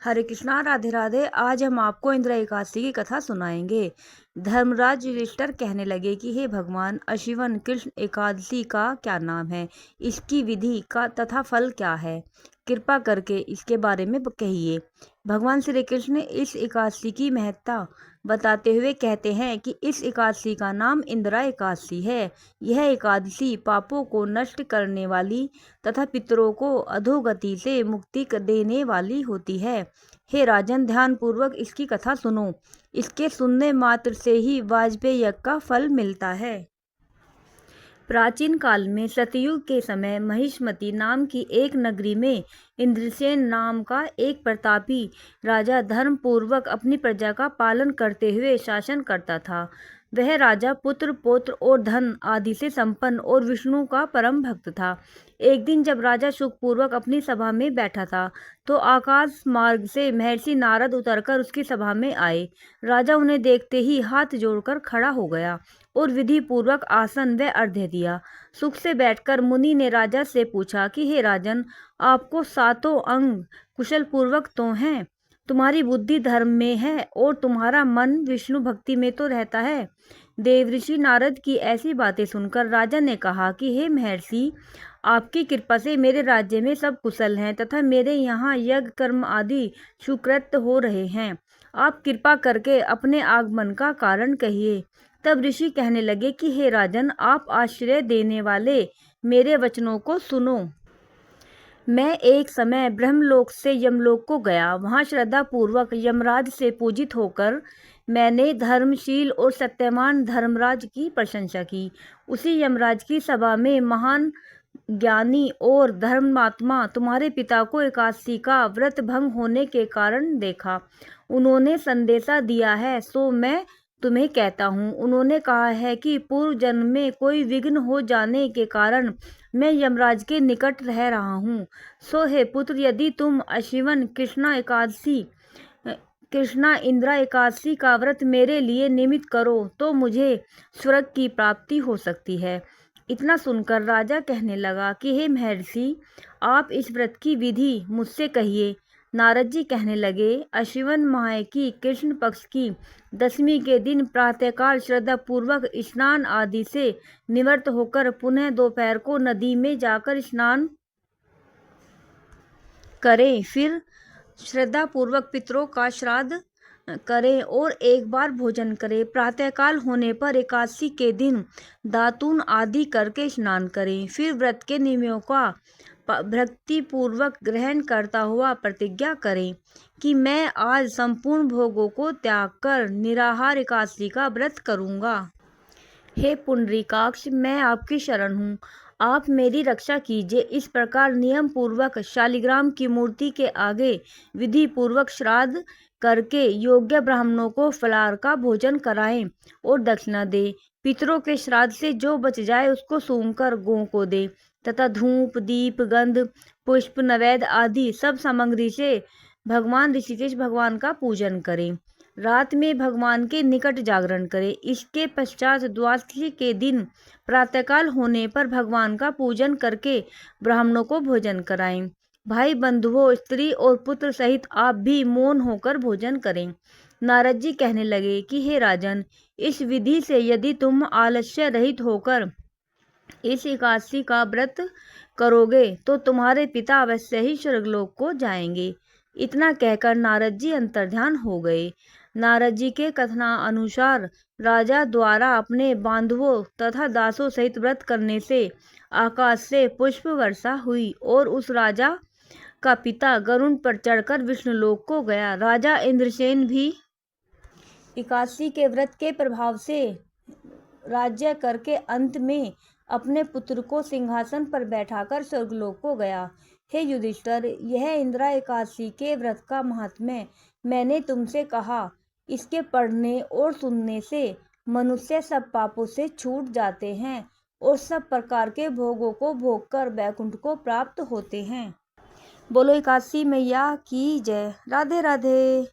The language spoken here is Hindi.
हरे कृष्णा, राधे राधे। आज हम आपको इंदिरा एकादशी की कथा सुनाएंगे। धर्मराज युधिष्ठिर कहने लगे कि हे भगवान, अश्विन कृष्ण एकादशी का क्या नाम है, इसकी विधि का तथा फल क्या है, कृपा करके इसके बारे में कहिए। भगवान श्री कृष्ण इस एकादशी की महत्ता बताते हुए कहते हैं कि इस एकादशी का नाम इंदिरा एकादशी है। यह एकादशी पापों को नष्ट करने वाली तथा पितरों को अधोगति से मुक्ति देने वाली होती है। हे राजन, ध्यान पूर्वक इसकी कथा सुनो। इसके सुनने मात्र से ही वाजपेय यज्ञ का फल मिलता है। प्राचीन काल में सतयुग के समय महिष्मती नाम की एक नगरी में इंद्रसेन नाम का एक प्रतापी राजा धर्म पूर्वक अपनी प्रजा का पालन करते हुए शासन करता था। वह राजा पुत्र पौत्र और धन आदि से संपन्न और विष्णु का परम भक्त था। एक दिन जब राजा सुखपूर्वक अपनी सभा में बैठा था तो आकाश मार्ग से महर्षि नारद उतरकर उसकी सभा में आए। राजा उन्हें देखते ही हाथ जोड़कर खड़ा हो गया और विधि पूर्वक आसन व अर्घ्य दिया। सुख से बैठकर मुनि ने राजा से पूछा कि हे राजन, आपको सातों अंग कुशल पूर्वक तो हैं, तुम्हारी बुद्धि धर्म में है और तुम्हारा मन विष्णु भक्ति में तो रहता है। देवऋषि नारद की ऐसी बातें सुनकर राजा ने कहा कि हे महर्षि, आपकी कृपा से मेरे राज्य में सब कुशल हैं तथा मेरे यहाँ यज्ञ कर्म आदि सुकृत हो रहे हैं। आप कृपा करके अपने आगमन का कारण कहिए। तब ऋषि कहने लगे कि हे राजन, आप आश्रय देने वाले मेरे वचनों को सुनो। मैं एक समय ब्रह्मलोक से यमलोक को गया। वहाँ श्रद्धा पूर्वक यमराज से पूजित होकर मैंने धर्मशील और सत्यवान धर्मराज की प्रशंसा की। उसी यमराज की सभा में महान ज्ञानी और धर्मात्मा तुम्हारे पिता को एकादशी का व्रत भंग होने के कारण देखा। उन्होंने संदेशा दिया है, सो मैं तुम्हें कहता हूँ। उन्होंने कहा है कि पूर्व जन्म में कोई विघ्न हो जाने के कारण मैं यमराज के निकट रह रहा हूँ। सो हे पुत्र, यदि तुम अश्विन कृष्णा इंदिरा एकादशी का व्रत मेरे लिए निमित्त करो तो मुझे स्वर्ग की प्राप्ति हो सकती है। इतना सुनकर राजा कहने लगा कि हे महर्षि, आप इस व्रत की विधि मुझसे कहिए। नारद जी कहने लगे, अश्विन माह की कृष्ण पक्ष की दशमी के दिन प्रातःकाल श्रद्धा पूर्वक स्नान आदि से निवृत्त होकर पुनः दोपहर को नदी में जाकर स्नान करें। फिर श्रद्धा पूर्वक पितरों का श्राद्ध करें और एक बार भोजन करें। प्रातःकाल होने पर एकादशी के दिन दातून आदि करके स्नान करें। फिर व्रत के नियमों का भक्ति पूर्वक ग्रहण करता हुआ प्रतिज्ञा करें कि मैं आज संपूर्ण भोगों को त्याग कर निराहार एकादशी का व्रत करूंगा। हे पुंडरीकाक्ष, मैं आपकी शरण हूँ, आप मेरी रक्षा कीजिए। इस प्रकार नियम पूर्वक शालिग्राम की मूर्ति के आगे विधि पूर्वक श्राद्ध करके योग्य ब्राह्मणों को फलाहार का भोजन कराएं और दक्षिणा दे। पितरों के श्राद्ध से जो बच जाए उसको सूंघकर गौ को दे तथा धूप दीप गंध पुष्प नैवेद्य आदि सब सामग्री से भगवान ऋषिकेश भगवान का पूजन करें। रात में भगवान के निकट जागरण करें। इसके पश्चात द्वादशी के दिन प्रातःकाल होने पर भगवान का पूजन करके ब्राह्मणों को भोजन कराएं। भाई बंधुओं, स्त्री और पुत्र सहित आप भी मौन होकर भोजन करें। नारद जी कहने लगे कि हे राजन, इस विधि से यदि तुम आलस्य रहित होकर इस एकादशी का व्रत करोगे तो तुम्हारे पिता अवश्य ही स्वर्गलोक को जाएंगे। इतना कहकर नारद जी अंतर्ध्यान हो गए। नारद जी के कथना अनुसार राजा द्वारा अपने बांधवों तथा दासों सहित व्रत करने से आकाश से पुष्प वर्षा हुई और उस राजा का पिता गरुड़ पर चढ़कर विष्णुलोक को गया। राजा इंद्रसेन भी एकादशी के व्रत के प्रभाव से राज्य करके अंत में अपने पुत्र को सिंहासन पर बैठाकर स्वर्गलोक को गया। हे युधिष्ठिर, यह इंदिरा एकादशी के व्रत का महात्म्य मैंने तुमसे कहा। इसके पढ़ने और सुनने से मनुष्य सब पापों से छूट जाते हैं और सब प्रकार के भोगों को भोगकर वैकुंठ को प्राप्त होते हैं। बोलो एकादशी मैया की जय। राधे राधे।